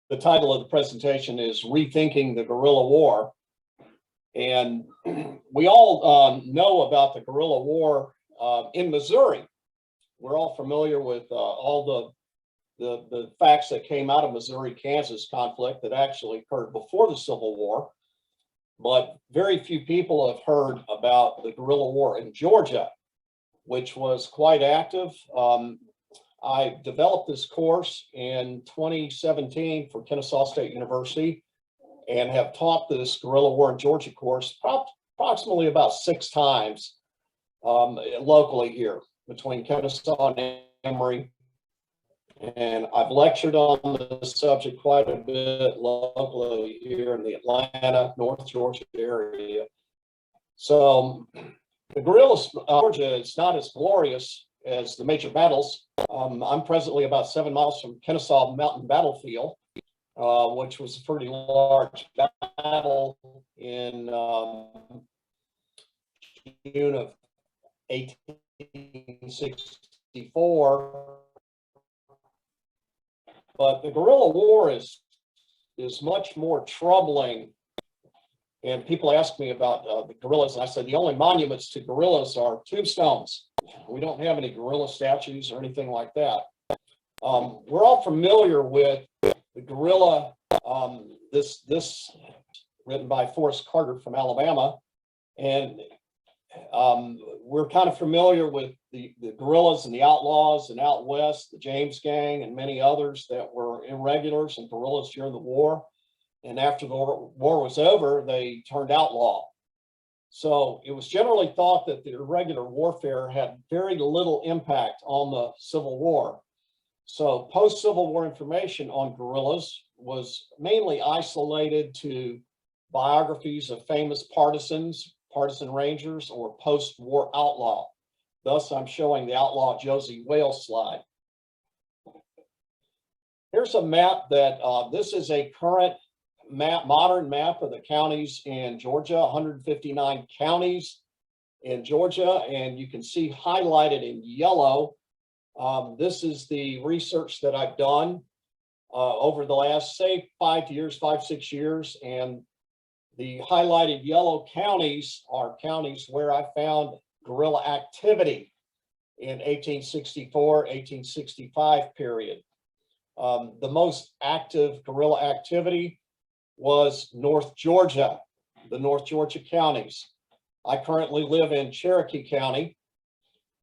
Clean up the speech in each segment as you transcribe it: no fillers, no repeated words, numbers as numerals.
The title of the presentation is Rethinking the Guerrilla War. And we all know about the guerrilla war in Missouri. We're all familiar with all the facts that came out of Missouri-Kansas conflict that actually occurred before the Civil War. But very few people have heard about the guerrilla war in Georgia, which was quite active. I developed this course in 2017 for Kennesaw State University and have taught this guerrilla war in Georgia course approximately about 6 times locally here between Kennesaw and Emory. And I've lectured on the subject quite a bit locally here in the Atlanta, North Georgia area. So the guerrillas Georgia is not as glorious as the major battles. I'm presently about 7 miles from Kennesaw Mountain Battlefield, which was a pretty large battle in June of 1864. But the guerrilla war is much more troubling. And people ask me about the guerrillas, and I said the only monuments to guerrillas are tombstones. We don't have any guerrilla statues or anything like that. We're all familiar with the guerrilla, this written by Forrest Carter from Alabama, and we're kind of familiar with the guerrillas and the outlaws and out west, the James Gang and many others that were irregulars and guerrillas during the war. And after the war was over, they turned outlaw. So it was generally thought that the irregular warfare had very little impact on the Civil War. So post-Civil War information on guerrillas was mainly isolated to biographies of famous partisans, Partisan Rangers, or post-war outlaw. Thus, I'm showing the outlaw Josie Wales slide. Here's a map that, this is a current map, modern map of the counties in Georgia, 159 counties in Georgia, and you can see highlighted in yellow. This is the research that I've done over the last, say, 5 years, 6 years, and the highlighted yellow counties are counties where I found guerrilla activity in 1864, 1865 period. The most active guerrilla activity was North Georgia, the North Georgia counties. I currently live in Cherokee County,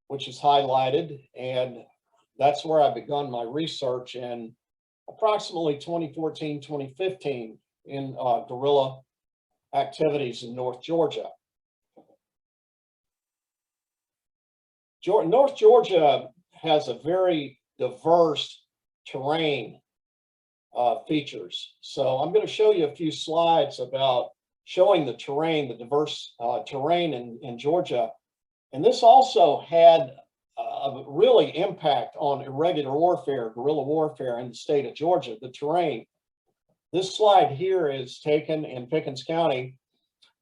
which is highlighted, and that's where I begun my research in approximately 2014, 2015 in guerrilla activities in North Georgia. North Georgia has a very diverse terrain features. So I'm going to show you a few slides about showing the terrain, the diverse terrain in Georgia. And this also had a really impact on irregular warfare, guerrilla warfare in the state of Georgia, the terrain. This slide here is taken in Pickens County,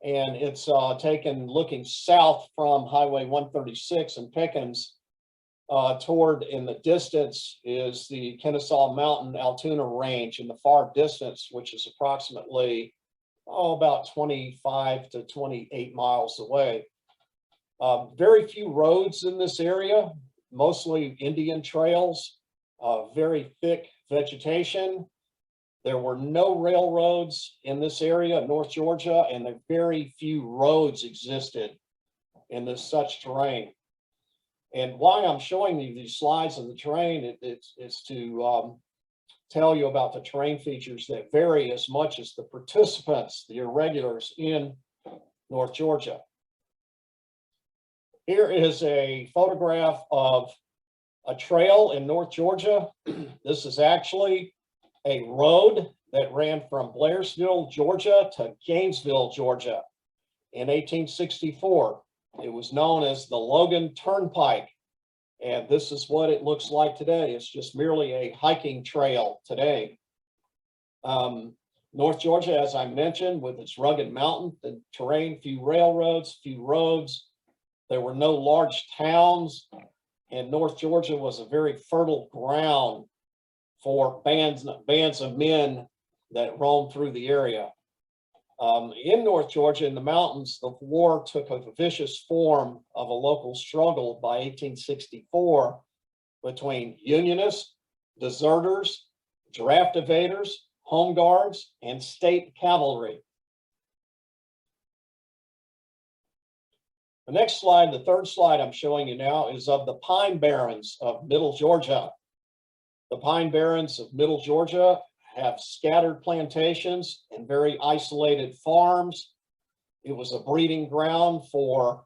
and it's taken looking south from Highway 136 in Pickens. Toward in the distance is the Kennesaw Mountain Altoona Range in the far distance, which is approximately about 25 to 28 miles away. Very few roads in this area, mostly Indian trails, very thick vegetation. There were no railroads in this area, North Georgia, and very few roads existed in this such terrain. And why I'm showing you these slides of the terrain, it's to tell you about the terrain features that vary as much as the participants, the irregulars in North Georgia. Here is a photograph of a trail in North Georgia. This is actually a road that ran from Blairsville, Georgia to Gainesville, Georgia in 1864. It was known as the Logan Turnpike, and this is what it looks like today. It's just merely a hiking trail today. North Georgia, as I mentioned, with its rugged mountain, the terrain, few railroads, few roads. There were no large towns, and North Georgia was a very fertile ground for bands of men that roamed through the area. In North Georgia, in the mountains, the war took a vicious form of a local struggle by 1864 between Unionists, deserters, draft evaders, home guards, and state cavalry. The next slide, the third slide I'm showing you now, is of the Pine Barrens of Middle Georgia. The Pine Barrens of Middle Georgia have scattered plantations and very isolated farms. It was a breeding ground for,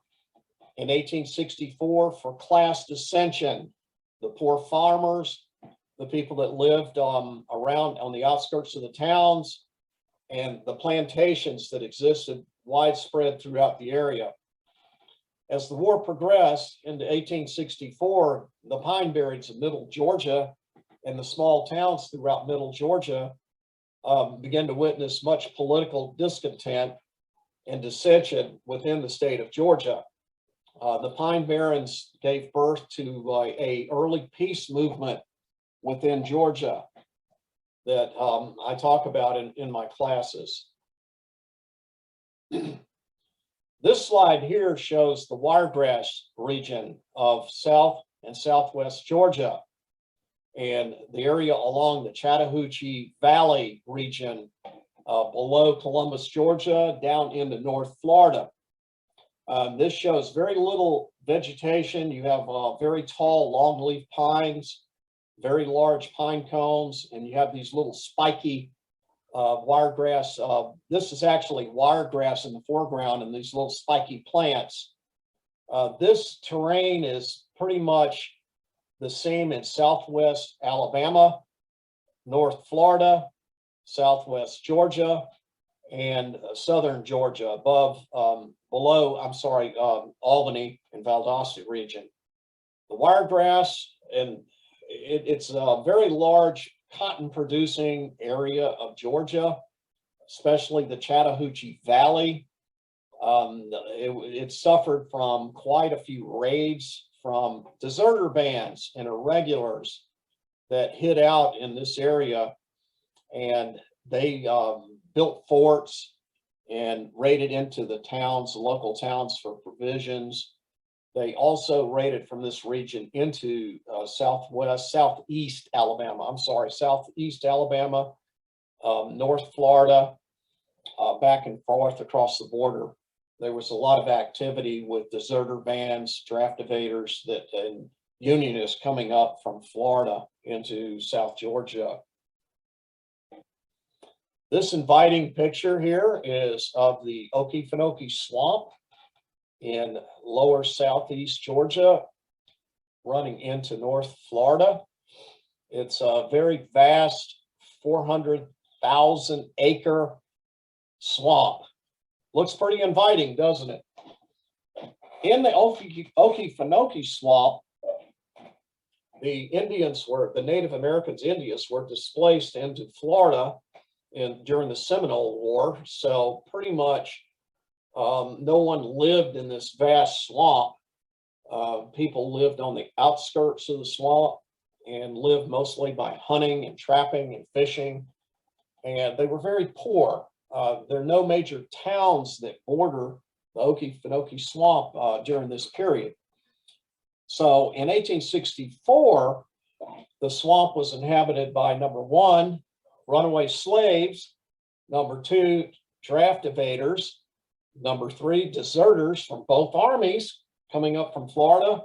in 1864, for class dissension. The poor farmers, the people that lived around on the outskirts of the towns, and the plantations that existed widespread throughout the area. As the war progressed into 1864, the Pine Barrens of Middle Georgia and the small towns throughout Middle Georgia began to witness much political discontent and dissension within the state of Georgia. The Pine Barrens gave birth to a early peace movement within Georgia that I talk about in my classes. This slide here shows the wiregrass region of South and Southwest Georgia and the area along the Chattahoochee Valley region below Columbus, Georgia, down into North Florida. This shows very little vegetation. You have very tall longleaf pines, very large pine cones, and you have these little spiky wiregrass. This is actually wiregrass in the foreground and these little spiky plants. This terrain is pretty much the same in Southwest Alabama, North Florida, Southwest Georgia, and Southern Georgia below Albany and Valdosta region. The wiregrass, and it's a very large cotton producing area of Georgia, especially the Chattahoochee Valley. It suffered from quite a few raids from deserter bands and irregulars that hid out in this area, and they built forts and raided into the towns, the local towns, for provisions. They also raided from this region into southeast Alabama, North Florida, back and forth across the border. There was a lot of activity with deserter bands, draft evaders, and Unionists coming up from Florida into South Georgia. This inviting picture here is of the Okefenokee Swamp in lower southeast Georgia, running into North Florida. It's a very vast 400,000 acre swamp. Looks pretty inviting, doesn't it? In the Okefenokee Swamp, the Native Americans, Indians, were displaced into Florida during the Seminole War. So pretty much no one lived in this vast swamp. People lived on the outskirts of the swamp and lived mostly by hunting and trapping and fishing. And they were very poor. There are no major towns that border the Okefenokee Swamp during this period. So in 1864, the swamp was inhabited by, number one, runaway slaves, number two, draft evaders, number three, deserters from both armies coming up from Florida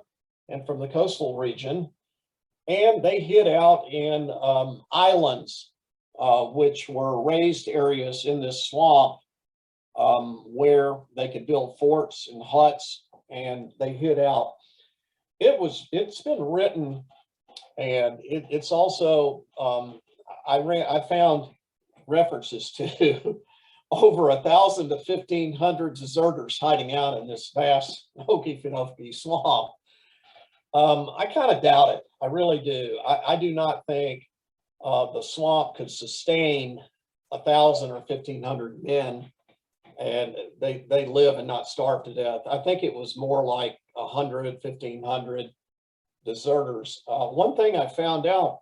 and from the coastal region. And they hid out in islands, which were raised areas in this swamp where they could build forts and huts, and they hid out. It's been written, and it's also, I found references to over 1,000 to 1,500 deserters hiding out in this vast Okefenokee swamp. I kind of doubt it. I really do. I do not think the swamp could sustain 1,000 or 1,500 men, and they live and not starve to death. I think it was more like 100, 1,500 deserters. One thing I found out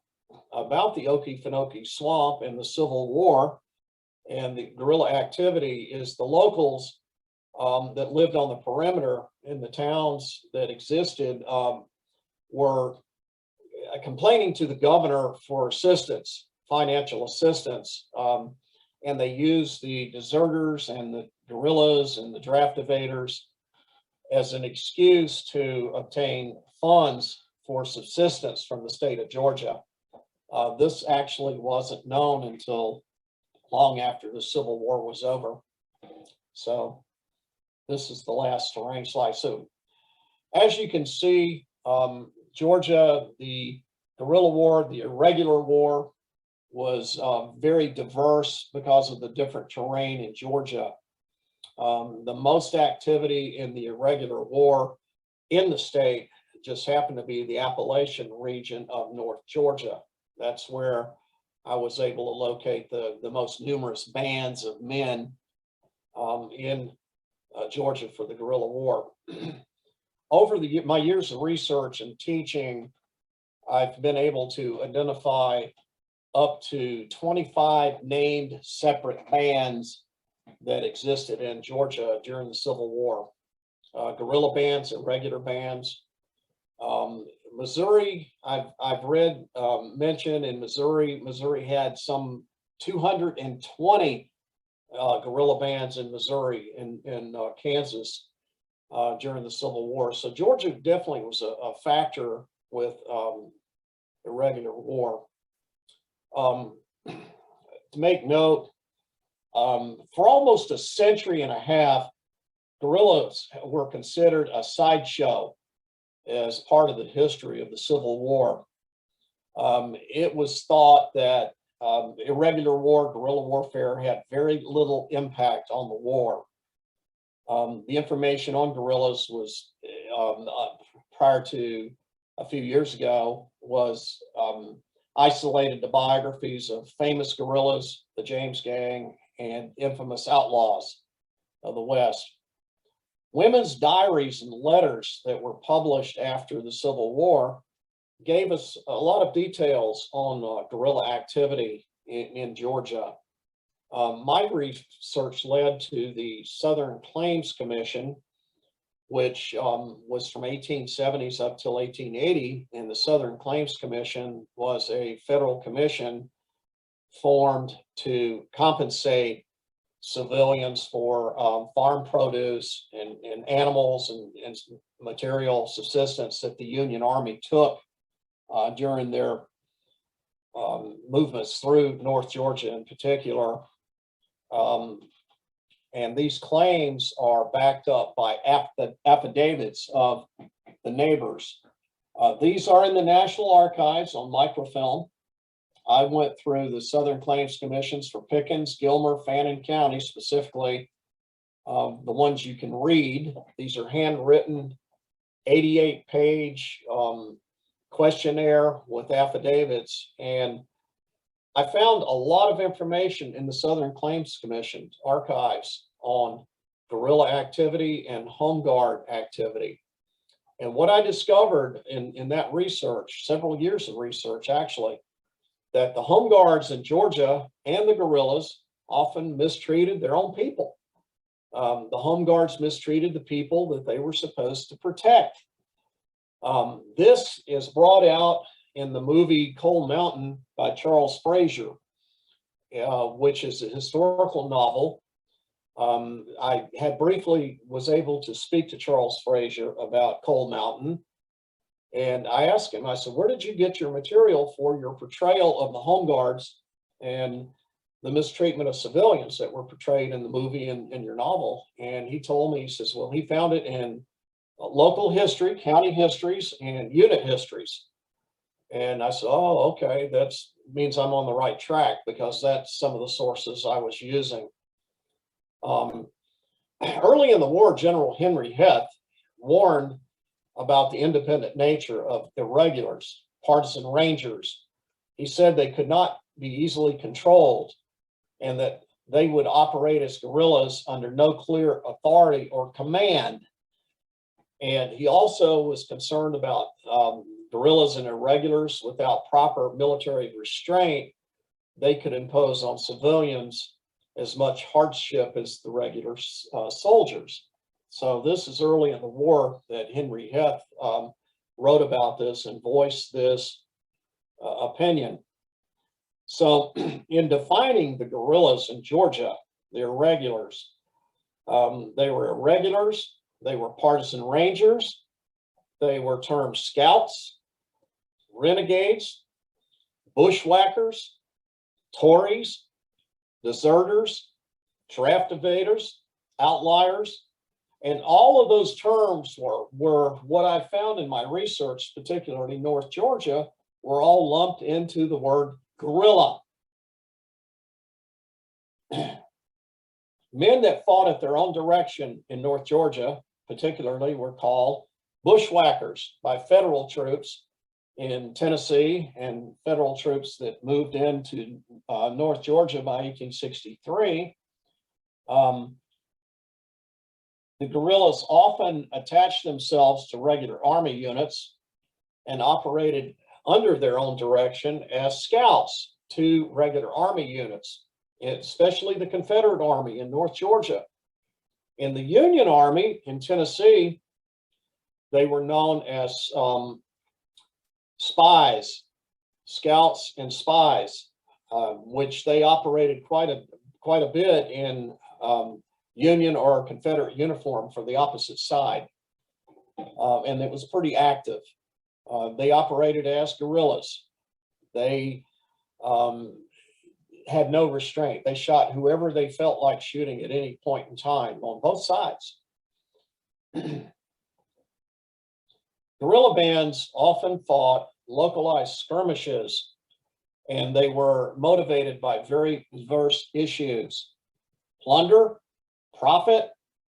about the Okefenokee Swamp and the Civil War And the guerrilla activity is the locals that lived on the perimeter in the towns that existed were complaining to the governor for assistance, financial assistance. And they used the deserters and the guerrillas and the draft evaders as an excuse to obtain funds for subsistence from the state of Georgia. This actually wasn't known until long after the Civil War was over. So this is the last terrain slide. So as you can see, Georgia, the guerrilla war, the irregular war was very diverse because of the different terrain in Georgia. The most activity in the irregular war in the state just happened to be the Appalachian region of North Georgia. That's where I was able to locate the most numerous bands of men in Georgia for the guerrilla war. Over my years of research and teaching, I've been able to identify up to 25 named separate bands that existed in Georgia during the Civil War. Guerrilla bands, irregular bands. Missouri, I've read mention in Missouri. Missouri had some 220 guerrilla bands in Missouri and Kansas during the Civil War. So Georgia definitely was a factor with irregular war. To make note, for almost a century and a half, guerrillas were considered a sideshow as part of the history of the Civil War. It was thought that irregular war, guerrilla warfare had very little impact on the war. The information on guerrillas was, prior to a few years ago, was isolated to biographies of famous guerrillas, the James Gang, and infamous outlaws of the West. Women's diaries and letters that were published after the Civil War gave us a lot of details on guerrilla activity in Georgia. My research led to the Southern Claims Commission, which was from 1870s up till 1880. And the Southern Claims Commission was a federal commission formed to compensate civilians for farm produce and animals and material subsistence that the Union Army took during their movements through North Georgia in particular. And these claims are backed up by affidavits of the neighbors. These are in the National Archives on microfilm. I went through the Southern Claims Commissions for Pickens, Gilmer, Fannin County, specifically the ones you can read. These are handwritten, 88-page questionnaire with affidavits. And I found a lot of information in the Southern Claims Commission archives on guerrilla activity and home guard activity. And what I discovered in that research, several years of research actually, that the home guards in Georgia and the guerrillas often mistreated their own people. The home guards mistreated the people that they were supposed to protect. This is brought out in the movie Cold Mountain by Charles Frazier, which is a historical novel. I had briefly was able to speak to Charles Frazier about Cold Mountain. And I asked him, I said, where did you get your material for your portrayal of the home guards and the mistreatment of civilians that were portrayed in the movie and in your novel? And he told me, he says, well, he found it in local history, county histories, and unit histories. And I said, oh, okay, that means I'm on the right track, because that's some of the sources I was using. Early in the war, General Henry Heth warned about the independent nature of irregulars, partisan rangers. He said they could not be easily controlled and that they would operate as guerrillas under no clear authority or command. And he also was concerned about guerrillas and irregulars without proper military restraint they could impose on civilians as much hardship as the regular soldiers. So this is early in the war that Henry Heth wrote about this and voiced this opinion. So in defining the guerrillas in Georgia, the irregulars, they were irregulars, they were partisan rangers, they were termed scouts, renegades, bushwhackers, Tories, deserters, draft evaders, outliers, and all of those terms were what I found in my research, particularly in North Georgia, were all lumped into the word guerrilla. Men that fought at their own direction in North Georgia, particularly, were called bushwhackers by federal troops in Tennessee and federal troops that moved into North Georgia by 1863. The guerrillas often attached themselves to regular army units and operated under their own direction as scouts to regular army units, especially the Confederate Army in North Georgia. In the Union Army in Tennessee, they were known as spies, scouts and spies, which they operated quite a bit in Union or Confederate uniform for the opposite side, and it was pretty active. They operated as guerrillas. They had no restraint. They shot whoever they felt like shooting at any point in time on both sides. Guerrilla bands often fought localized skirmishes, and they were motivated by very diverse issues: plunder, profit,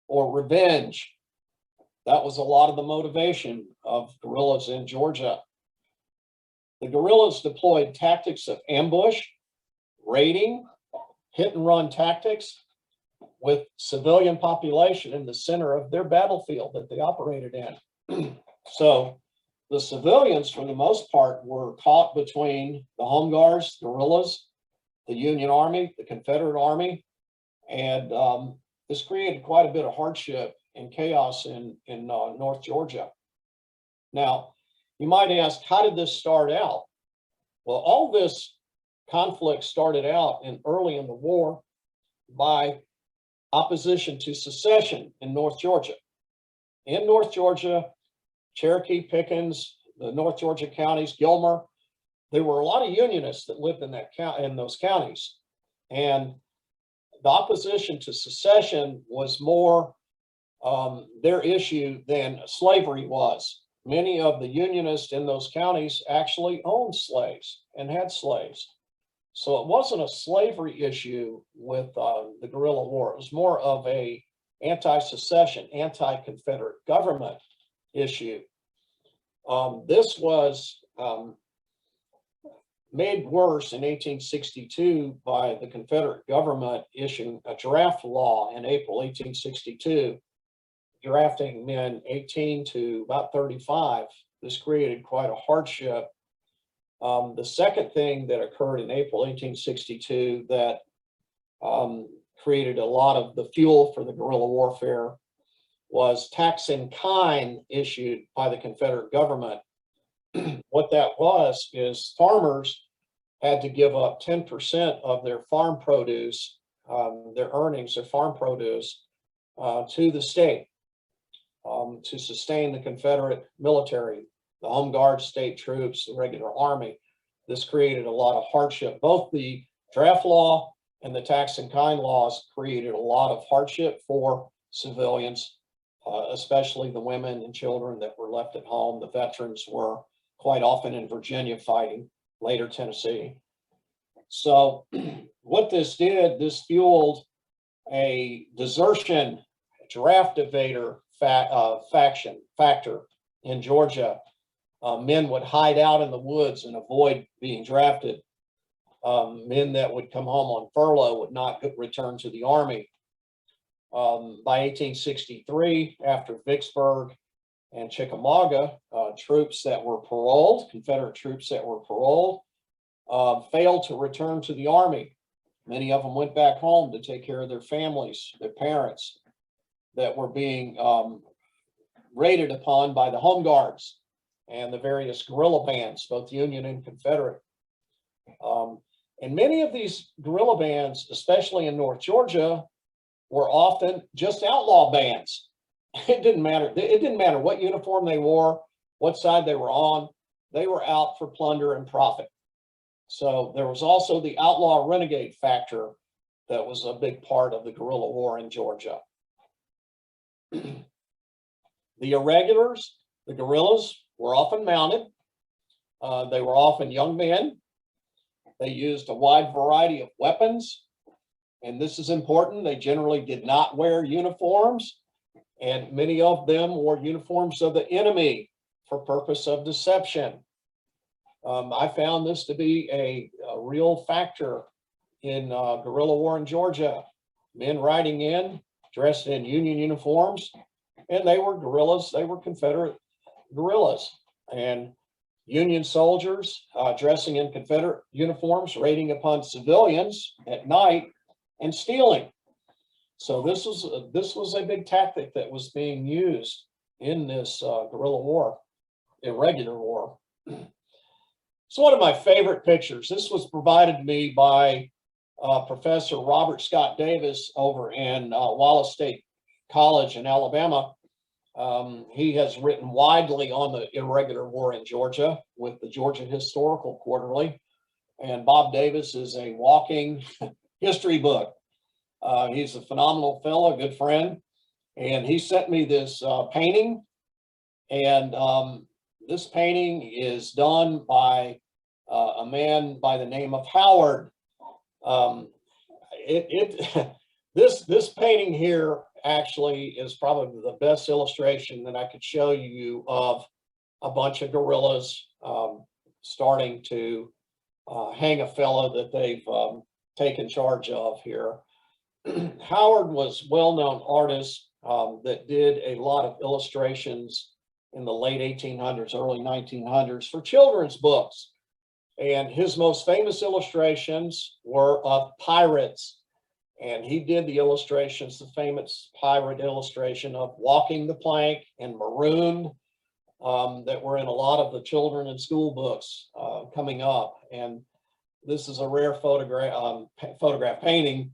or revenge. That was a lot of the motivation of guerrillas in Georgia. The guerrillas deployed tactics of ambush, raiding, hit and run tactics, with civilian population in the center of their battlefield that they operated in. So the civilians, for the most part, were caught between the Home Guards, guerrillas, the Union Army, the Confederate Army, and this created quite a bit of hardship and chaos in North Georgia. Now, you might ask, how did this start out? Well, all this conflict started out early in the war by opposition to secession in North Georgia. In North Georgia, Cherokee, Pickens, the North Georgia counties, Gilmer, there were a lot of Unionists that lived in those counties. And the opposition to secession was more their issue than slavery was. Many of the Unionists in those counties actually owned slaves and had slaves. So it wasn't a slavery issue with the guerrilla war. It was more of a anti-secession, anti-Confederate government issue. This was made worse in 1862 by the Confederate government issuing a draft law in April 1862, drafting men 18 to about 35. This created quite a hardship. The second thing that occurred in April 1862 that created a lot of the fuel for the guerrilla warfare was tax in kind issued by the Confederate government. What that was is farmers had to give up 10% of their farm produce, their earnings, their farm produce, to the state to sustain the Confederate military, the Home Guard, state troops, the regular army. This created a lot of hardship. Both the draft law and the tax in kind laws created a lot of hardship for civilians, especially the women and children that were left at home. The veterans were quite often in Virginia fighting, later Tennessee. So what this did, this fueled a desertion, draft evader factor in Georgia. Men would hide out in the woods and avoid being drafted. Men that would come home on furlough would not return to the army. By 1863, after Vicksburg and Chickamauga, troops that were paroled, Confederate troops that were paroled, failed to return to the army. Many of them went back home to take care of their families, their parents that were being raided upon by the Home Guards and the various guerrilla bands, both Union and Confederate. And many of these guerrilla bands, especially in North Georgia, were often just outlaw bands. It didn't matter. It didn't matter what uniform they wore, what side they were on. They were out for plunder and profit. So there was also the outlaw renegade factor that was a big part of the guerrilla war in Georgia. The irregulars, the guerrillas, were often mounted. They were often young men. They used a wide variety of weapons. And this is important. They generally did not wear uniforms. And many of them wore uniforms of the enemy for purpose of deception. I found this to be a real factor in guerrilla war in Georgia. Men riding in, dressed in Union uniforms, and they were guerrillas. They were Confederate guerrillas. And Union soldiers dressing in Confederate uniforms, raiding upon civilians at night and stealing. So this was a big tactic that was being used in this guerrilla war, irregular war. It's one of my favorite pictures. This was provided to me by Professor Robert Scott Davis over in Wallace State College in Alabama. He has written widely on the irregular war in Georgia with the Georgia Historical Quarterly. And Bob Davis is a walking history book. He's a phenomenal fellow, a good friend. And he sent me this painting. And this painting is done by a man by the name of Howard. This painting here actually is probably the best illustration that I could show you of a bunch of guerrillas starting to hang a fellow that they've taken charge of here. Howard was a well-known artist that did a lot of illustrations in the late 1800s, early 1900s for children's books. And his most famous illustrations were of pirates. And he did the illustrations, the famous pirate illustration of Walking the Plank and Marooned that were in a lot of the children and school books coming up. And this is a rare photograph painting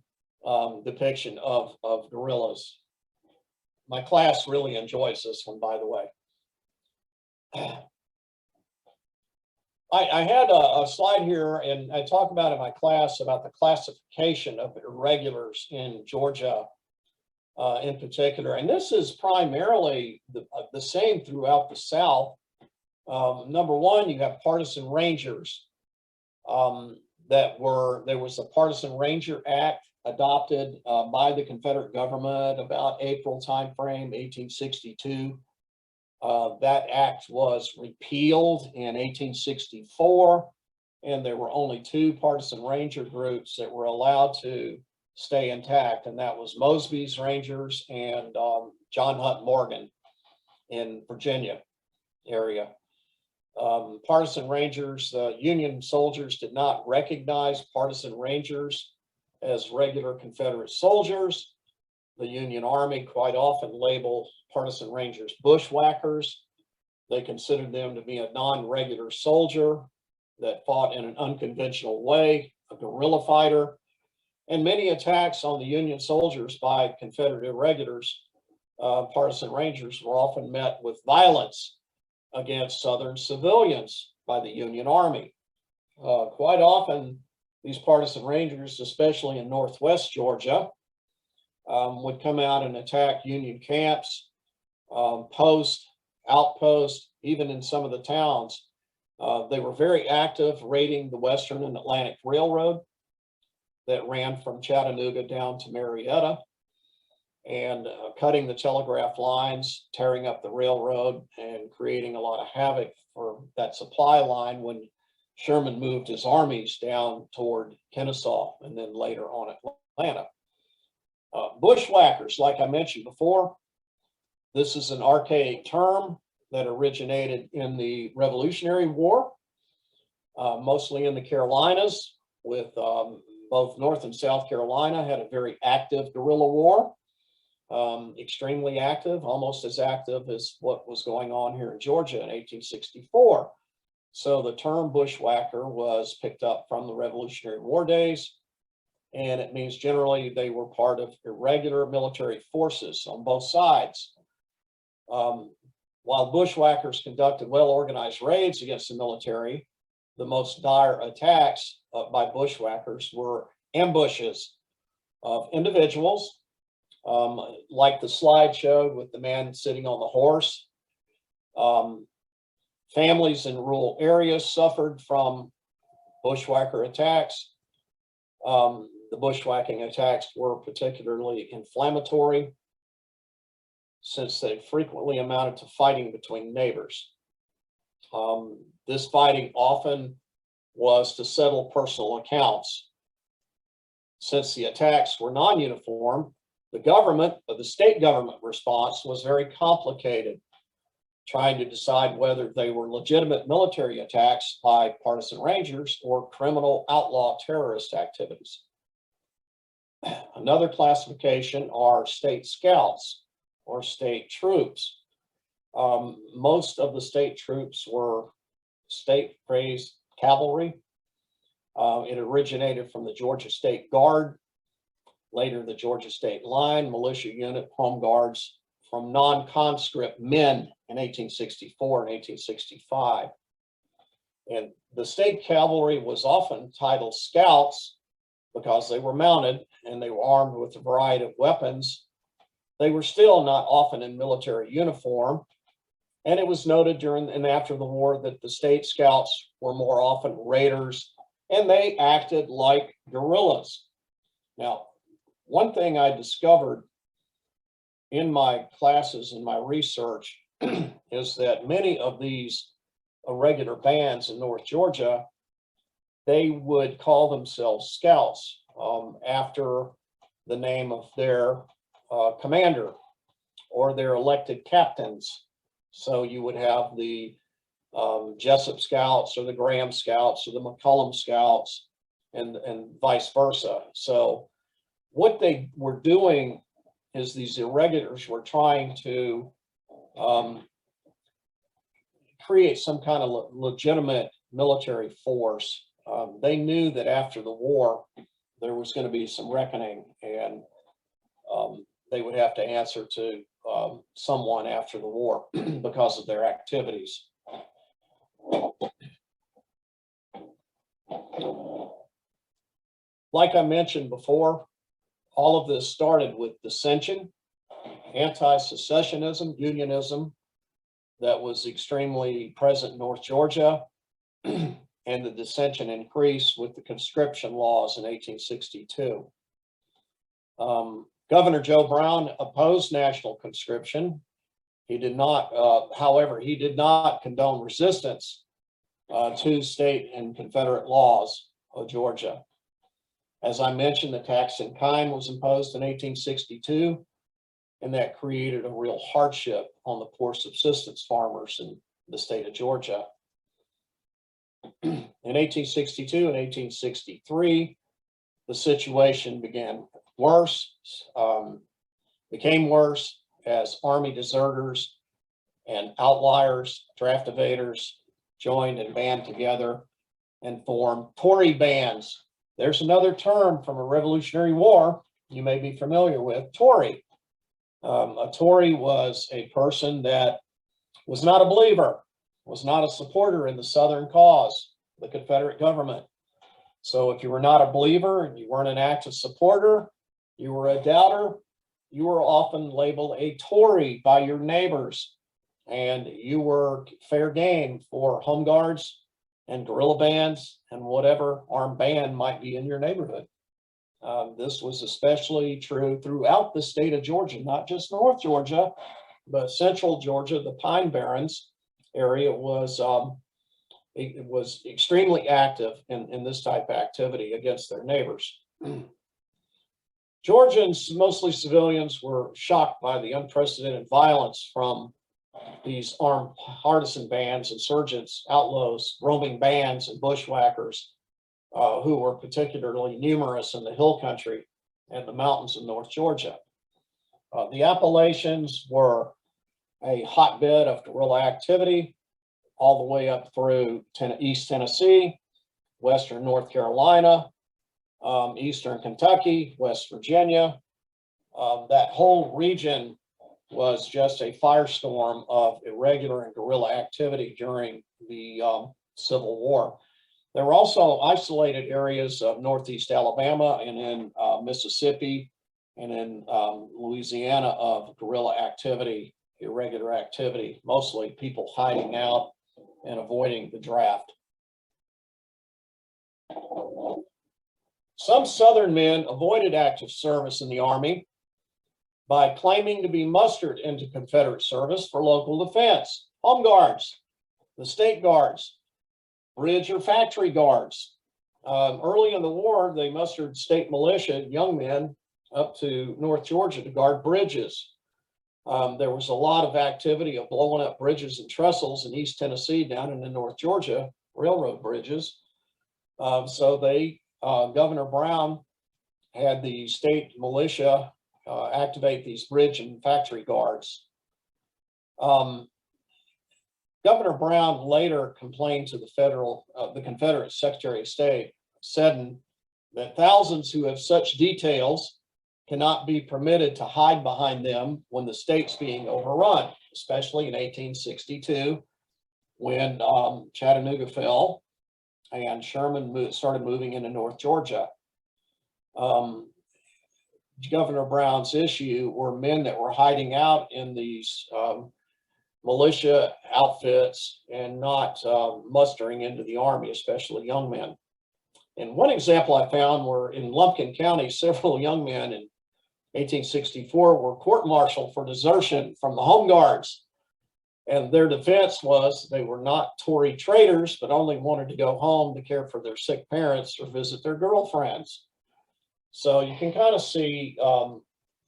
depiction of guerrillas. My class really enjoys this one, by the way. I had a slide here, and I talk about in my class about the classification of irregulars in Georgia in particular. And this is primarily the same throughout the South. Number one, you have Partisan Rangers. There was a Partisan Ranger Act adopted by the Confederate government about April timeframe, 1862. That act was repealed in 1864, and there were only two partisan ranger groups that were allowed to stay intact, and that was Mosby's Rangers and John Hunt Morgan in Virginia area. Partisan Rangers, Union soldiers did not recognize partisan rangers as regular Confederate soldiers. The Union Army quite often labeled partisan rangers bushwhackers. They considered them to be a non-regular soldier that fought in an unconventional way, a guerrilla fighter. And many attacks on the Union soldiers by Confederate irregulars, partisan rangers, were often met with violence against Southern civilians by the Union Army. Quite often, these partisan rangers, especially in Northwest Georgia, would come out and attack Union camps, outposts, even in some of the towns. They were very active raiding the Western and Atlantic Railroad that ran from Chattanooga down to Marietta, and cutting the telegraph lines, tearing up the railroad, and creating a lot of havoc for that supply line when Sherman moved his armies down toward Kennesaw and then later on Atlanta. Bushwhackers, like I mentioned before, this is an archaic term that originated in the Revolutionary War, mostly in the Carolinas, with both North and South Carolina had a very active guerrilla war, extremely active, almost as active as what was going on here in Georgia in 1864. So the term bushwhacker was picked up from the Revolutionary War days, and it means generally they were part of irregular military forces on both sides. While bushwhackers conducted well-organized raids against the military, the most dire attacks by bushwhackers were ambushes of individuals, like the slide showed with the man sitting on the horse. Families in rural areas suffered from bushwhacker attacks. The bushwhacking attacks were particularly inflammatory since they frequently amounted to fighting between neighbors. This fighting often was to settle personal accounts. Since the attacks were non-uniform, the state government response was very complicated, trying to decide whether they were legitimate military attacks by partisan rangers or criminal outlaw terrorist activities. Another classification are state scouts or state troops. Most of the state troops were state-raised cavalry. It originated from the Georgia State Guard, later the Georgia State Line, militia unit, home guards from non-conscript men in 1864 and 1865. And the state cavalry was often titled scouts because they were mounted and they were armed with a variety of weapons. They were still not often in military uniform. And it was noted during and after the war that the state scouts were more often raiders, and they acted like guerrillas. Now, one thing I discovered in my classes and my research is that many of these irregular bands in North Georgia, they would call themselves scouts after the name of their commander or their elected captains. So you would have the Jessup Scouts or the Graham Scouts or the McCullum Scouts and vice versa. So what they were doing is these irregulars were trying to create some kind of legitimate military force. They knew that after the war, there was going to be some reckoning, and they would have to answer to someone after the war because of their activities. Like I mentioned before, all of this started with dissension, anti-secessionism, unionism that was extremely present in North Georgia, and the dissension increased with the conscription laws in 1862. Governor Joe Brown opposed national conscription. He did not, however, he did not condone resistance to state and Confederate laws of Georgia. As I mentioned, the tax in kind was imposed in 1862, and that created a real hardship on the poor subsistence farmers in the state of Georgia. In 1862 and 1863, the situation became worse as Army deserters and outliers, draft evaders joined and band together and formed Tory bands. There's another term from a Revolutionary War you may be familiar with, Tory. A Tory was a person that was not a believer, was not a supporter in the Southern cause, the Confederate government. So if you were not a believer and you weren't an active supporter, you were a doubter, you were often labeled a Tory by your neighbors, and you were fair game for home guards and guerrilla bands and whatever armed band might be in your neighborhood. This was especially true throughout the state of Georgia, not just North Georgia, but Central Georgia. The Pine Barrens area was extremely active in this type of activity against their neighbors. Georgians, mostly civilians, were shocked by the unprecedented violence from these armed partisan bands, insurgents, outlaws, roaming bands, and bushwhackers. who were particularly numerous in the hill country and the mountains of North Georgia. The Appalachians were a hotbed of guerrilla activity all the way up through East Tennessee, Western North Carolina, Eastern Kentucky, West Virginia. That whole region was just a firestorm of irregular and guerrilla activity during the Civil War. There were also isolated areas of Northeast Alabama and in Mississippi and in Louisiana of guerrilla activity, irregular activity, mostly people hiding out and avoiding the draft. Some Southern men avoided active service in the Army by claiming to be mustered into Confederate service for local defense. Home guards, the state guards, bridge or factory guards. Early in the war, they mustered state militia, young men, up to North Georgia to guard bridges. There was a lot of activity of blowing up bridges and trestles in East Tennessee down into North Georgia, railroad bridges. So Governor Brown had the state militia activate these bridge and factory guards. Governor Brown later complained to the Confederate Secretary of State, said that thousands who have such details cannot be permitted to hide behind them when the state's being overrun, especially in 1862 when Chattanooga fell and Sherman started moving into North Georgia. Governor Brown's issue were men that were hiding out in these militia outfits and not mustering into the Army, especially young men. And one example I found were in Lumpkin County, several young men in 1864 were court-martialed for desertion from the Home Guards. And their defense was they were not Tory traitors, but only wanted to go home to care for their sick parents or visit their girlfriends. So you can kind of see,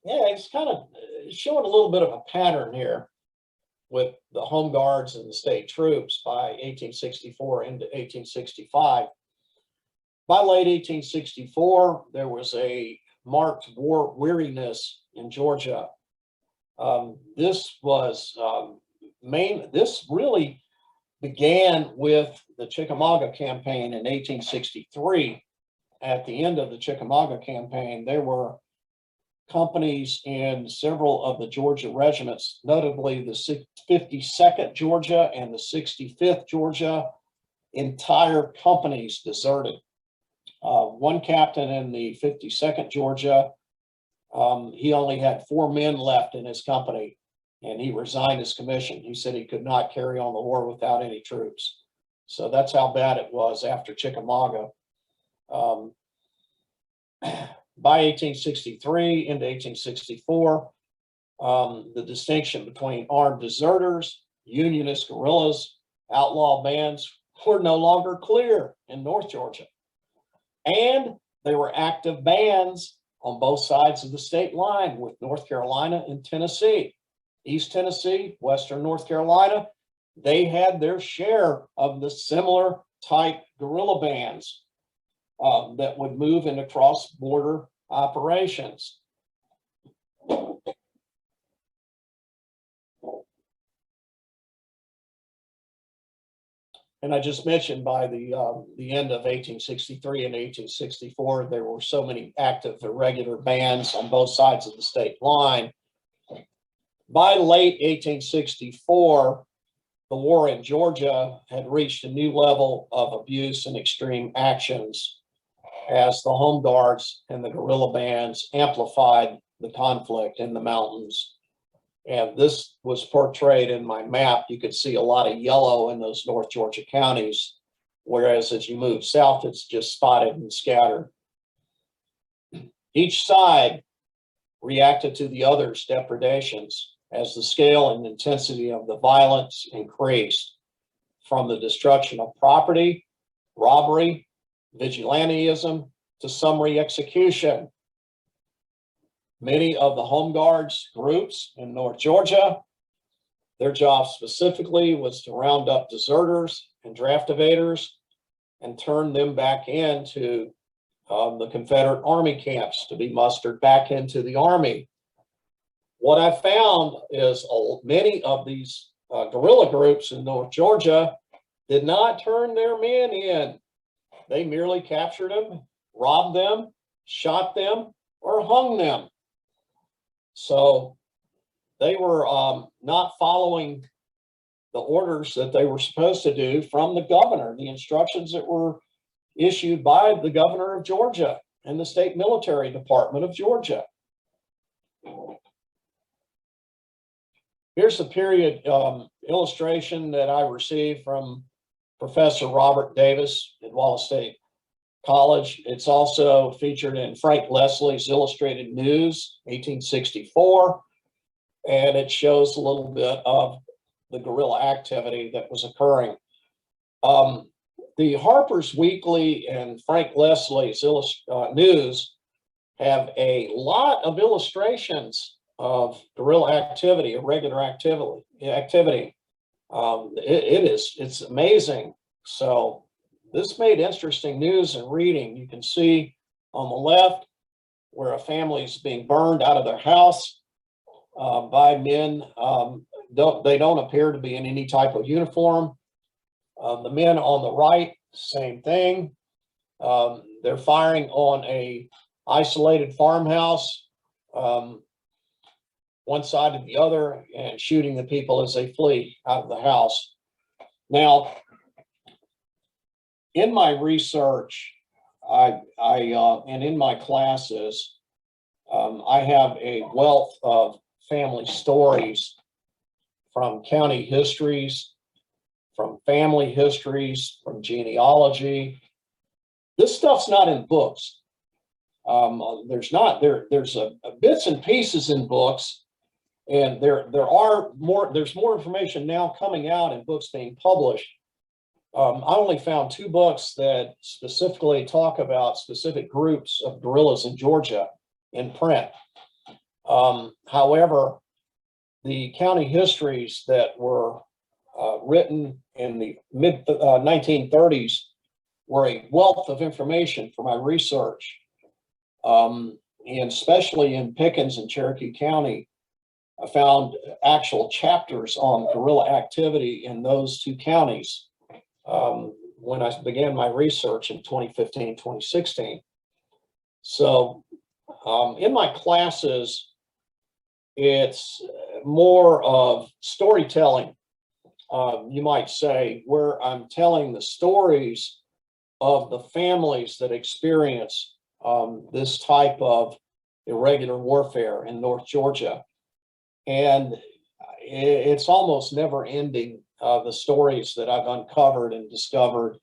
it's kind of showing a little bit of a pattern here with the Home Guards and the state troops by 1864 into 1865. By late 1864, there was a marked war weariness in Georgia. This really began with the Chickamauga campaign in 1863. At the end of the Chickamauga campaign, there were companies in several of the Georgia regiments, notably the 52nd Georgia and the 65th Georgia. Entire companies deserted. One captain in the 52nd Georgia, he only had 4 men left in his company, and he resigned his commission. He said he could not carry on the war without any troops. So that's how bad it was after Chickamauga. By 1863 into 1864, the distinction between armed deserters, unionist guerrillas, outlaw bands were no longer clear in North Georgia. And there were active bands on both sides of the state line with North Carolina and Tennessee. East Tennessee, Western North Carolina, they had their share of the similar type guerrilla bands that would move into cross-border operations. And I just mentioned by the end of 1863 and 1864, there were so many active irregular bands on both sides of the state line. By late 1864, the war in Georgia had reached a new level of abuse and extreme actions as the Home Guards and the guerrilla bands amplified the conflict in the mountains. And this was portrayed in my map. You could see a lot of yellow in those North Georgia counties, whereas as you move south, it's just spotted and scattered. Each side reacted to the other's depredations as the scale and intensity of the violence increased, from the destruction of property, robbery, vigilantism, to summary execution. Many of the Home Guards groups in North Georgia, their job specifically was to round up deserters and draft evaders and turned them back into the Confederate Army camps to be mustered back into the Army. What I found is many of these guerrilla groups in North Georgia did not turn their men in. They merely captured them, robbed them, shot them, or hung them. So they were not following the orders that they were supposed to do from the governor, the instructions that were issued by the governor of Georgia and the state military department of Georgia. Here's a period illustration that I received from Professor Robert Davis at Wallace State College. It's also featured in Frank Leslie's Illustrated News, 1864, and it shows a little bit of the guerrilla activity that was occurring. The Harper's Weekly and Frank Leslie's News have a lot of illustrations of guerrilla activity, irregular activity. It's amazing. So this made interesting news and reading. You can see on the left where a family is being burned out of their house by men. They don't appear to be in any type of uniform. The men on the right, same thing. They're firing on a isolated farmhouse, one side of the other, and shooting the people as they flee out of the house. Now, in my research, and in my classes, I have a wealth of family stories from county histories, from family histories, from genealogy. This stuff's not in books. There's bits and pieces in books, and there's more information now coming out in books being published. I only found 2 books that specifically talk about specific groups of guerrillas in Georgia in print. However, the county histories that were written in the mid 1930s were a wealth of information for my research. And especially in Pickens and Cherokee County, I found actual chapters on guerrilla activity in those 2 counties when I began my research in 2015, 2016. So in my classes, it's more of storytelling, you might say, where I'm telling the stories of the families that experience this type of irregular warfare in North Georgia. And it's almost never ending, the stories that I've uncovered and discovered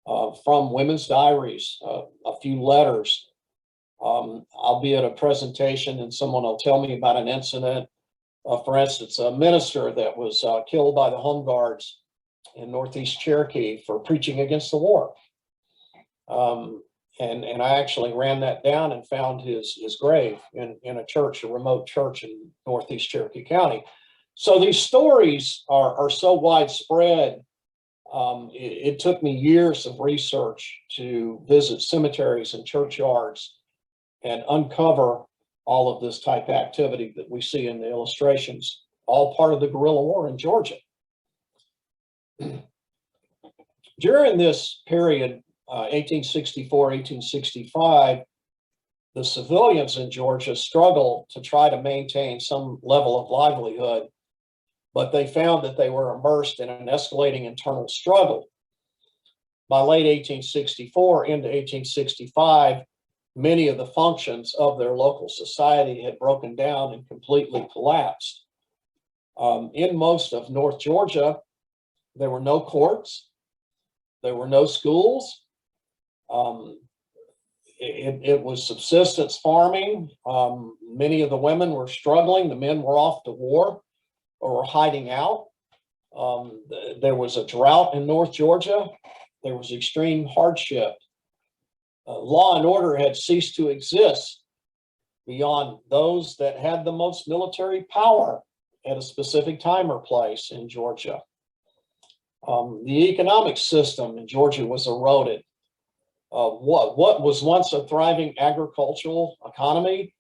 from women's diaries, a few letters. I'll be at a presentation and someone will tell me about an incident. For instance, a minister that was killed by the Home Guards in Northeast Cherokee for preaching against the war. And I actually ran that down and found his grave in a church, a remote church in Northeast Cherokee County. So these stories are so widespread. It took me years of research to visit cemeteries and churchyards and uncover all of this type of activity that we see in the illustrations, all part of the guerrilla war in Georgia. During this period, 1864, 1865, the civilians in Georgia struggled to try to maintain some level of livelihood, but they found that they were immersed in an escalating internal struggle. By late 1864 into 1865, many of the functions of their local society had broken down and completely collapsed. In most of North Georgia, there were no courts, there were no schools. It was subsistence farming. Many of the women were struggling. The men were off to war or were hiding out. There was a drought in North Georgia. There was extreme hardship. Law and order had ceased to exist beyond those that had the most military power at a specific time or place in Georgia. The economic system in Georgia was eroded. What was once a thriving agricultural economy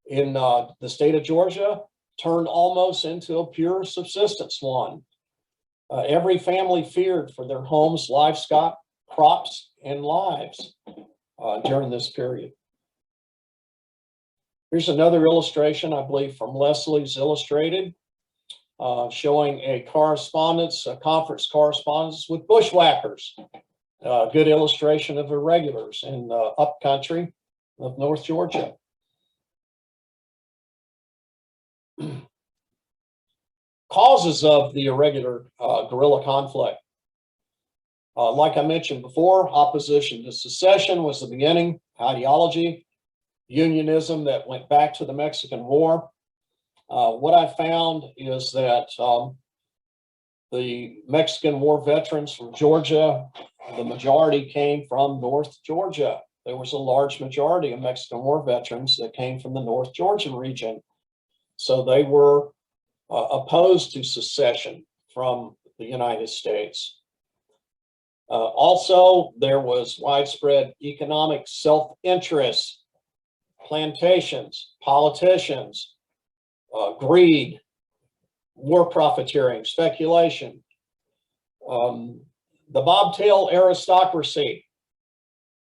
in the state of Georgia turned almost into a pure subsistence one. Every family feared for their homes, livestock, crops, and lives during this period. Here's another illustration, I believe, from Leslie's Illustrated, showing a conference correspondence with Bushwhackers. Good illustration of irregulars in the upcountry of North Georgia. Causes of the irregular guerrilla conflict. Like I mentioned before, opposition to secession was the beginning ideology, unionism that went back to the Mexican War. What I found is that the Mexican War veterans from Georgia, the majority came from North Georgia. There was a large majority of Mexican War veterans that came from the North Georgian region. So they were opposed to secession from the United States. Also, there was widespread economic self-interest, plantations, politicians, greed, war profiteering, speculation. The bobtail aristocracy,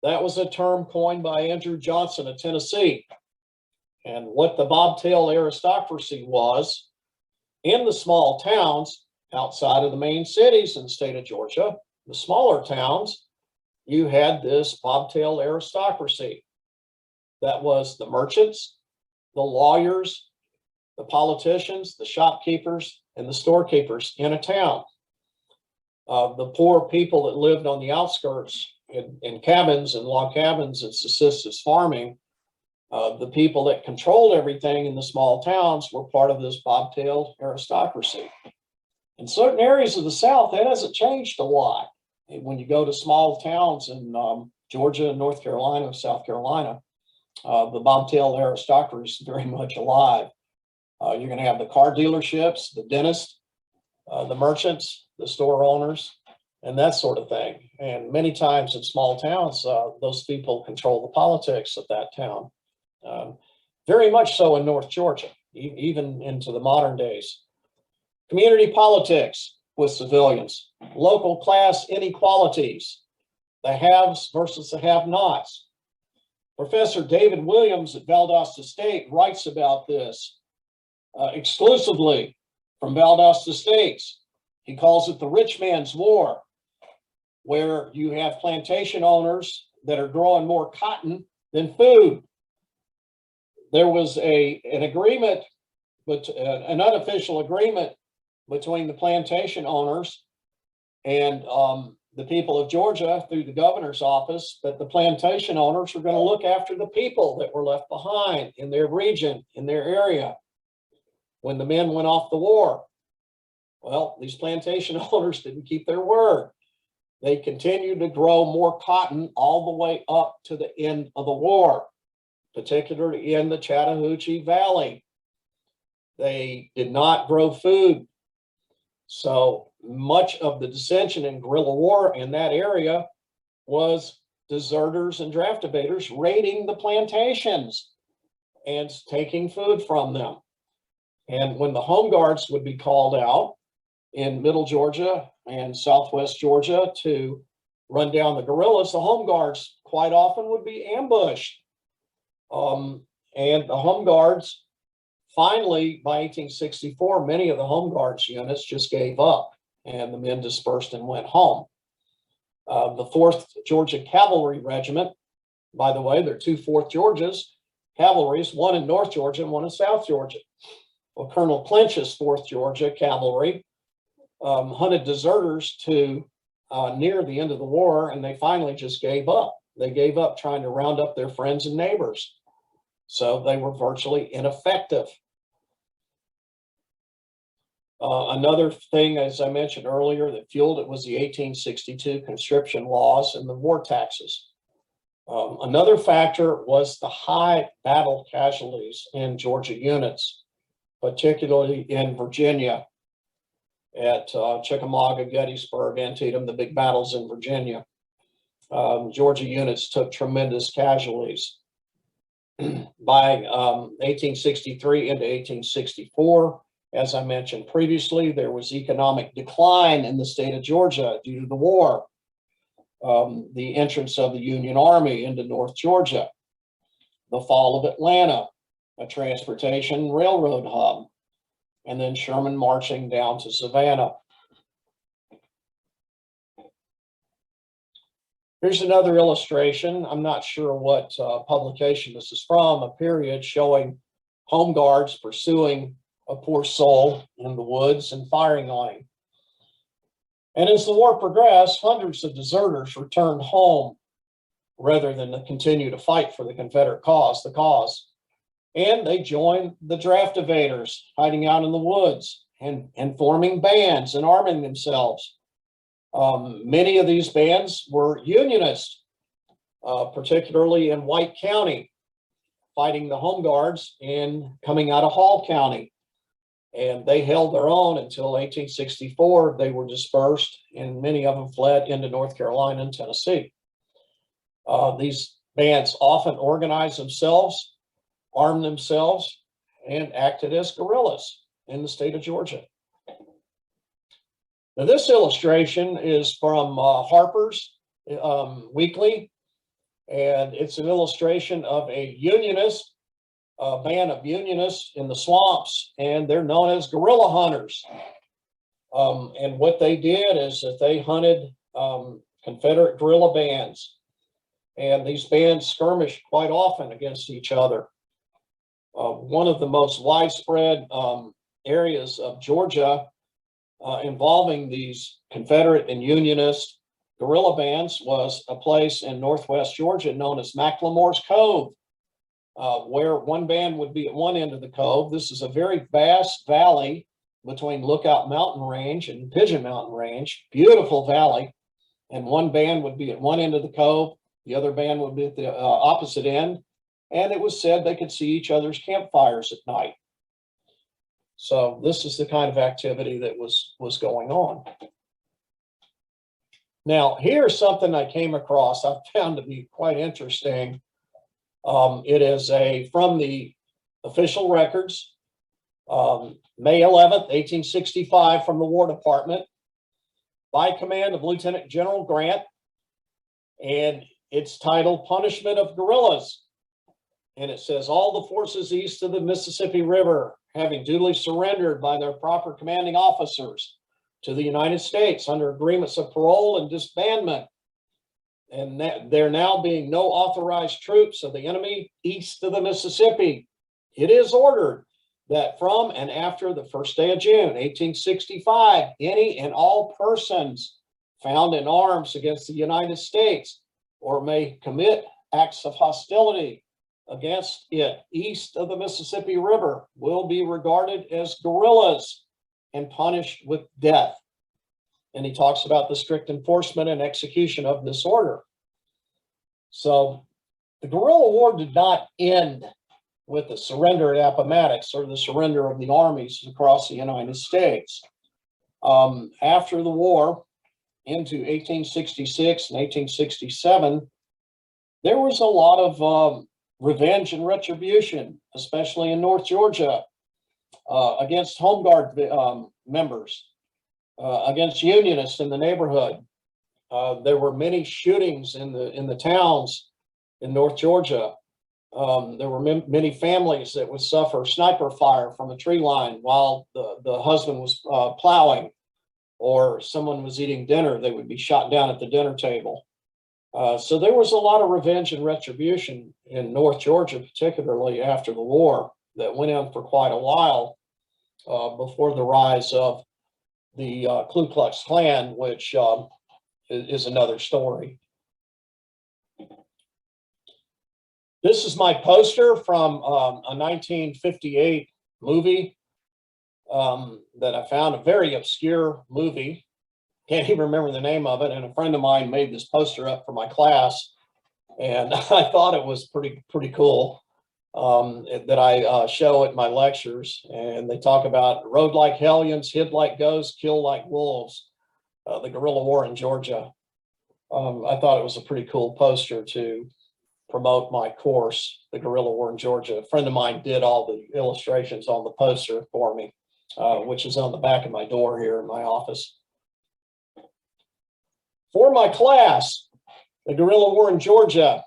that was a term coined by Andrew Johnson of Tennessee. And what the bobtail aristocracy was, in the small towns outside of the main cities in the state of Georgia, the smaller towns, you had this bobtail aristocracy. That was the merchants, the lawyers, the politicians, the shopkeepers, and the storekeepers in a town. The poor people that lived on the outskirts in cabins and log cabins and subsistence farming, the people that controlled everything in the small towns were part of this bobtailed aristocracy. In certain areas of the South, that hasn't changed a lot. When you go to small towns in Georgia, North Carolina, South Carolina, the bobtail aristocracy is very much alive. You're going to have the car dealerships, the dentists, the merchants, the store owners, and that sort of thing. And many times in small towns, those people control the politics of that town. Very much so in North Georgia, even into the modern days. Community politics with civilians, local class inequalities, the haves versus the have-nots. Professor David Williams at Valdosta State writes about this exclusively from Valdosta States. He calls it the rich man's war, where you have plantation owners that are growing more cotton than food. There was an agreement, but an unofficial agreement between the plantation owners and the people of Georgia through the governor's office that the plantation owners were going to look after the people that were left behind in their region, in their area, when the men went off the war. Well, these plantation owners didn't keep their word. They continued to grow more cotton all the way up to the end of the war, particularly in the Chattahoochee Valley. They did not grow food. So much of the dissension in guerrilla war in that area was deserters and draft evaders raiding the plantations and taking food from them. And when the home guards would be called out in middle Georgia and southwest Georgia to run down the guerrillas, the home guards quite often would be ambushed. And the home guards, finally, by 1864, many of the home guards units just gave up and the men dispersed and went home. The 4th Georgia Cavalry Regiment, by the way, there are 2 4th Georgias, cavalries, one in North Georgia and one in South Georgia. Well, Colonel Clinch's 4th Georgia Cavalry hunted deserters to near the end of the war, and they finally just gave up. They gave up trying to round up their friends and neighbors. So they were virtually ineffective. Another thing, as I mentioned earlier, that fueled it was the 1862 conscription laws and the war taxes. Another factor was the high battle casualties in Georgia units, particularly in Virginia. at Chickamauga, Gettysburg, Antietam, the big battles in Virginia. Georgia units took tremendous casualties. By 1863 into 1864, as I mentioned previously, there was economic decline in the state of Georgia due to the war, the entrance of the Union Army into North Georgia, the fall of Atlanta, a transportation railroad hub, and then Sherman marching down to Savannah. Here's another illustration. I'm not sure what publication this is from, a period showing home guards pursuing a poor soul in the woods and firing on him. And as the war progressed, hundreds of deserters returned home rather than to continue to fight for the Confederate cause, And they joined the draft evaders hiding out in the woods and forming bands and arming themselves. Many of these bands were Unionist, particularly in White County, fighting the home guards and coming out of Hall County. And they held their own until 1864. They were dispersed, and many of them fled into North Carolina and Tennessee. These bands often organized themselves, armed themselves, and acted as guerrillas in the state of Georgia. Now, this illustration is from Harper's Weekly, and it's an illustration of a Unionist, a band of Unionists in the swamps, and they're known as guerrilla hunters. And what they did is that they hunted Confederate guerrilla bands, and these bands skirmished quite often against each other. One of the most widespread areas of Georgia involving these Confederate and Unionist guerrilla bands was a place in northwest Georgia known as McLemore's Cove, where one band would be at one end of the cove. This is a very vast valley between Lookout Mountain Range and Pigeon Mountain Range, beautiful valley. And one band would be at one end of the cove, the other band would be at the opposite end. And it was said they could see each other's campfires at night. So this is the kind of activity that was going on. Now, here's something I came across I found to be quite interesting. It is from the official records, May 11th, 1865, from the War Department, by command of Lieutenant General Grant, and it's titled Punishment of Guerrillas. And it says, all the forces east of the Mississippi River, having duly surrendered by their proper commanding officers to the United States under agreements of parole and disbandment, and there now being no authorized troops of the enemy east of the Mississippi, it is ordered that from and after the first day of June, 1865, any and all persons found in arms against the United States or may commit acts of hostility against it east of the Mississippi River will be regarded as guerrillas and punished with death. And he talks about the strict enforcement and execution of this order. So the guerrilla war did not end with the surrender at Appomattox or the surrender of the armies across the United States. After the war, into 1866 and 1867, there was a lot of revenge and retribution, especially in North Georgia, against Home Guard members, against Unionists in the neighborhood. There were many shootings in the towns in North Georgia. There were many families that would suffer sniper fire from a tree line while the husband was plowing, or someone was eating dinner. They would be shot down at the dinner table. So there was a lot of revenge and retribution in North Georgia, particularly after the war, that went on for quite a while before the rise of the Ku Klux Klan, which is another story. This is my poster from a 1958 movie that I found, a very obscure movie. Can't even remember the name of it. And a friend of mine made this poster up for my class, and I thought it was pretty cool. that I show at my lectures, and they talk about rode like hellions, hid like ghosts, kill like wolves, the guerrilla war in Georgia. I thought it was a pretty cool poster to promote my course, the guerrilla war in Georgia. A friend of mine did all the illustrations on the poster for me, which is on the back of my door here in my office. For my class, the guerrilla war in Georgia,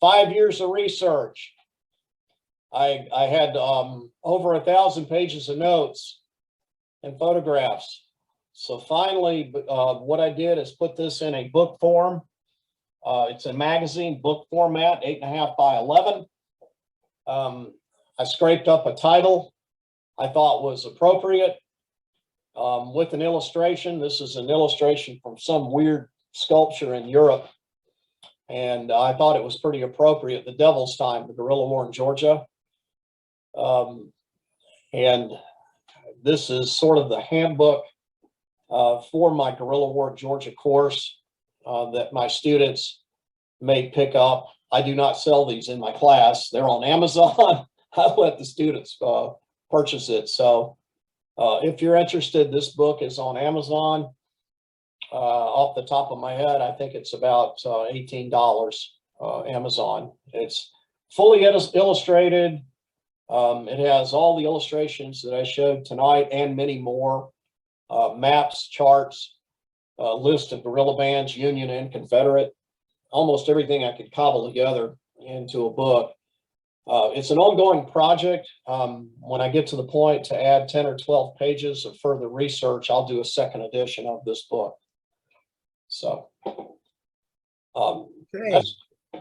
5 years of research. I had over 1,000 pages of notes and photographs. So finally, what I did is put this in a book form. It's a magazine book format, 8.5 by 11. I scraped up a title I thought was appropriate with an illustration. This is an illustration from some weird sculpture in Europe, and I thought it was pretty appropriate. The Devil's Time, the guerrilla war in Georgia. And this is sort of the handbook for my guerrilla war in Georgia course that my students may pick up. I do not sell these in my class. They're on Amazon. I let the students purchase it. So if you're interested, this book is on Amazon. Off the top of my head, I think it's about $18 Amazon. It's fully illustrated. It has all the illustrations that I showed tonight and many more. Maps, charts, list of guerrilla bands, Union and Confederate, almost everything I could cobble together into a book. It's an ongoing project. When I get to the point to add 10 or 12 pages of further research, I'll do a second edition of this book. So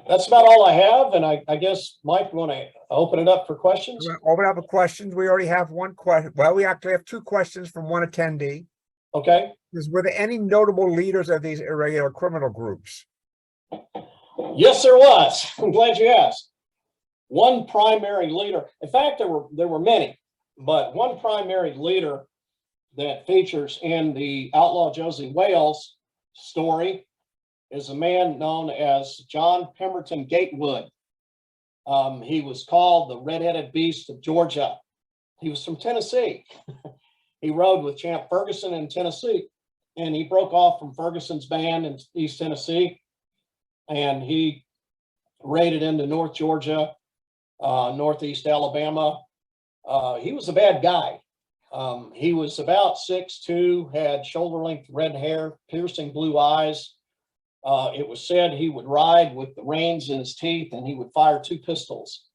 that's about all I have. And I guess, Mike, you want to open it up for questions? Open up for questions. We already have one question. Well, we actually have 2 questions from one attendee. Okay. Were there any notable leaders of these irregular criminal groups? Yes, there was. I'm glad you asked. One primary leader. In fact, there were many, but one primary leader that features in the Outlaw Josie Wales story is a man known as John Pemberton Gatewood. He was called the Red-Headed Beast of Georgia. He was from Tennessee. He rode with Champ Ferguson in Tennessee, and he broke off from Ferguson's band in East Tennessee, and he raided into North Georgia, Northeast Alabama. He was a bad guy. He was about 6'2", had shoulder-length red hair, piercing blue eyes. It was said he would ride with the reins in his teeth, and he would fire 2 pistols.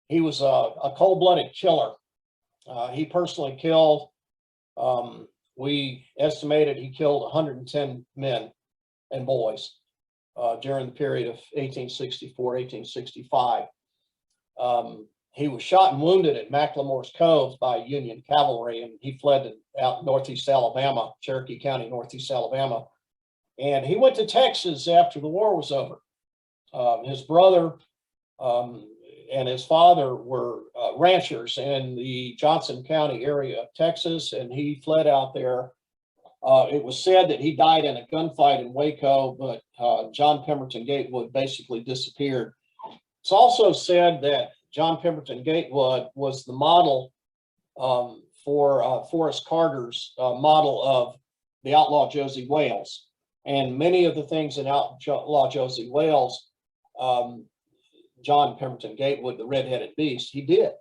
He was a cold-blooded killer. He personally killed, we estimated he killed 110 men and boys during the period of 1864, 1865. He was shot and wounded at McLemore's Cove by Union cavalry, and he fled out Northeast Alabama, Cherokee County, Northeast Alabama. And he went to Texas after the war was over. His brother and his father were ranchers in the Johnson County area of Texas, and he fled out there. It was said that he died in a gunfight in Waco, but John Pemberton Gatewood basically disappeared. It's also said that John Pemberton Gatewood was the model for Forrest Carter's model of the Outlaw Josie Wales. And many of the things in Outlaw Josie Wales, John Pemberton Gatewood, the Red-Headed Beast, he did.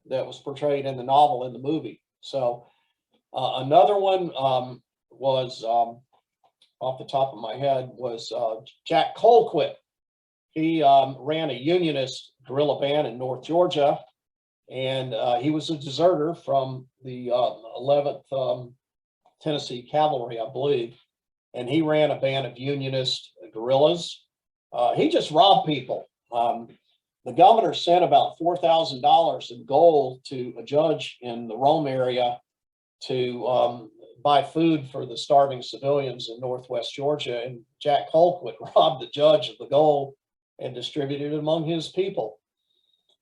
That was portrayed in the novel, in the movie. So another one was, off the top of my head, was Jack Colquitt. He ran a Unionist guerrilla band in North Georgia, and he was a deserter from the 11th Tennessee Cavalry, I believe. And he ran a band of Unionist guerrillas. He just robbed people. The governor sent about $4,000 in gold to a judge in the Rome area to buy food for the starving civilians in Northwest Georgia. And Jack Colquitt robbed the judge of the gold and distributed it among his people.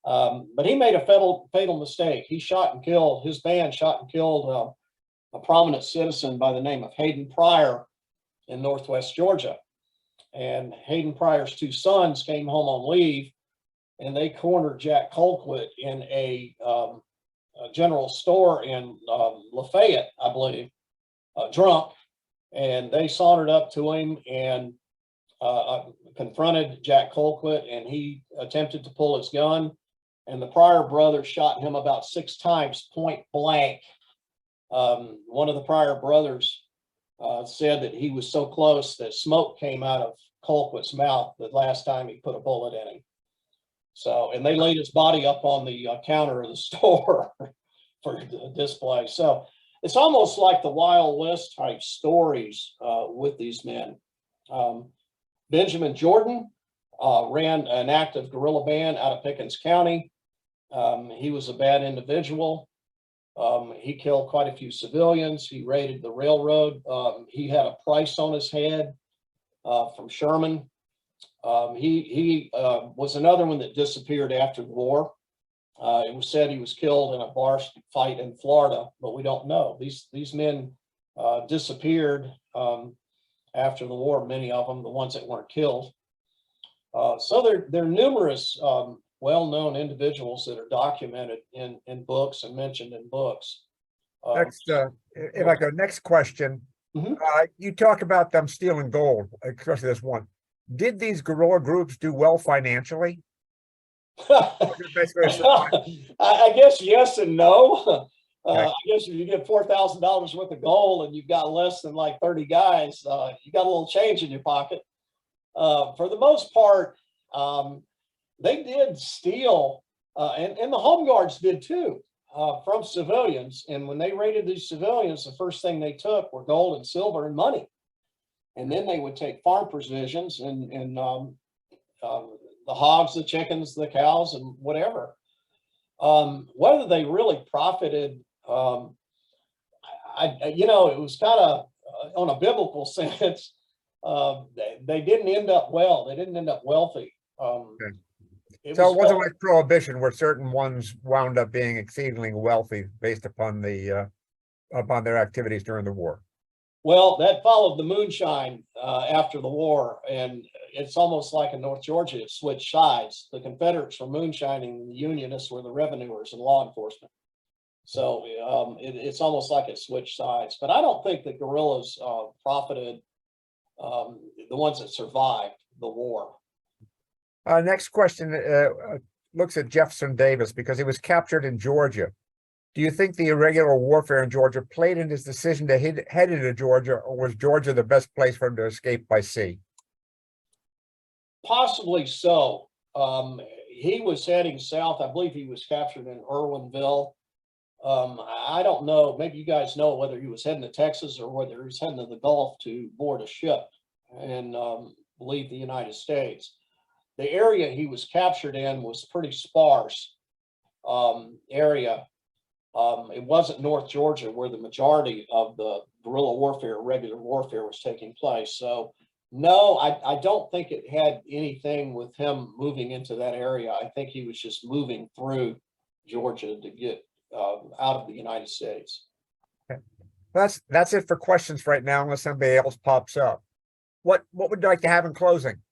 But he made a fatal mistake. He shot and killed, his band shot and killed a prominent citizen by the name of Hayden Pryor in Northwest Georgia. And Hayden Pryor's 2 sons came home on leave and they cornered Jack Colquitt in a general store in Lafayette, I believe, drunk, and they sauntered up to him and confronted Jack Colquitt, and he attempted to pull his gun, and the Pryor brothers shot him about 6 times point blank. One of the Pryor brothers said that he was so close that smoke came out of Colquitt's mouth the last time he put a bullet in him. So, and they laid his body up on the counter of the store for display. So it's almost like the Wild West type stories with these men. Benjamin Jordan ran an active guerrilla band out of Pickens County. He was a bad individual. He killed quite a few civilians. He raided the railroad. He had a price on his head from Sherman. He was another one that disappeared after the war. It was said he was killed in a bar fight in Florida, but we don't know. These men disappeared after the war, many of them, the ones that weren't killed. So there are numerous well-known individuals that are documented in books and mentioned in books. Next, if I go, next question. Mhm. You talk about them stealing gold, especially this one. Did these guerrilla groups do well financially? Basically, I guess yes and no. Okay. I guess if you get $4,000 worth of gold and you've got less than like 30 guys, you got a little change in your pocket. For the most part, they did steal, and the home guards did too, from civilians. And when they raided these civilians, the first thing they took were gold and silver and money. And then they would take farm provisions and the hogs, the chickens, the cows, and whatever. Whether they really profited, it was kind of on a biblical sense. They didn't end up well. They didn't end up wealthy. Okay. So it wasn't like prohibition, where certain ones wound up being exceedingly wealthy based upon upon their activities during the war. Well, that followed the moonshine after the war, and it's almost like in North Georgia, it switched sides. The Confederates were moonshining, and the Unionists were the revenuers and law enforcement. So it's almost like it switched sides. But I don't think the guerrillas profited, the ones that survived the war. Next question looks at Jefferson Davis, because he was captured in Georgia. Do you think the irregular warfare in Georgia played in his decision to head into Georgia, or was Georgia the best place for him to escape by sea? Possibly so. He was heading south. I believe he was captured in Irwinville. I don't know. Maybe you guys know whether he was heading to Texas or whether he was heading to the Gulf to board a ship and leave the United States. The area he was captured in was pretty sparse area. It wasn't North Georgia where the majority of the guerrilla warfare, regular warfare was taking place. So no, I don't think it had anything with him moving into that area. I think he was just moving through Georgia to get out of the United States. Okay. That's it for questions right now, unless somebody else pops up. What would you like to have in closing?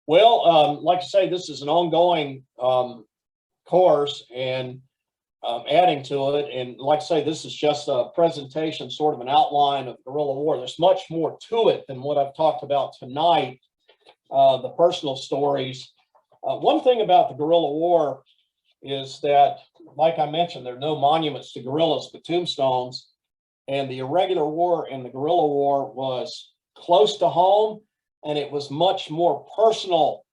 Well, like I say, this is an ongoing course, and adding to it. And like I say, this is just a presentation, sort of an outline of guerrilla war. There's much more to it than what I've talked about tonight, the personal stories. One thing about the guerrilla war is that, like I mentioned, there are no monuments to guerrillas but tombstones. And the irregular war and the guerrilla war was close to home, and it was much more personal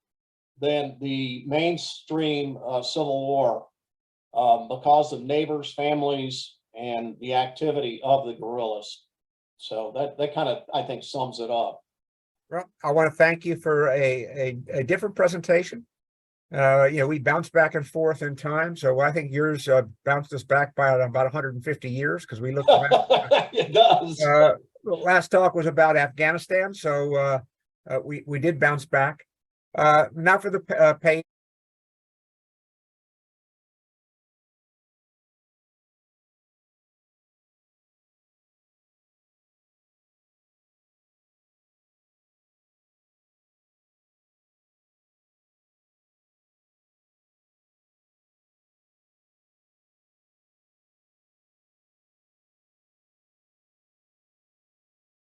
than the mainstream Civil War. Because of neighbors, families, and the activity of the guerrillas. So that kind of, I think, sums it up. Well, I want to thank you for a different presentation. We bounce back and forth in time, so I think yours bounced us back by about 150 years, because we looked back. It does. Last talk was about Afghanistan, so we did bounce back. Now for the page.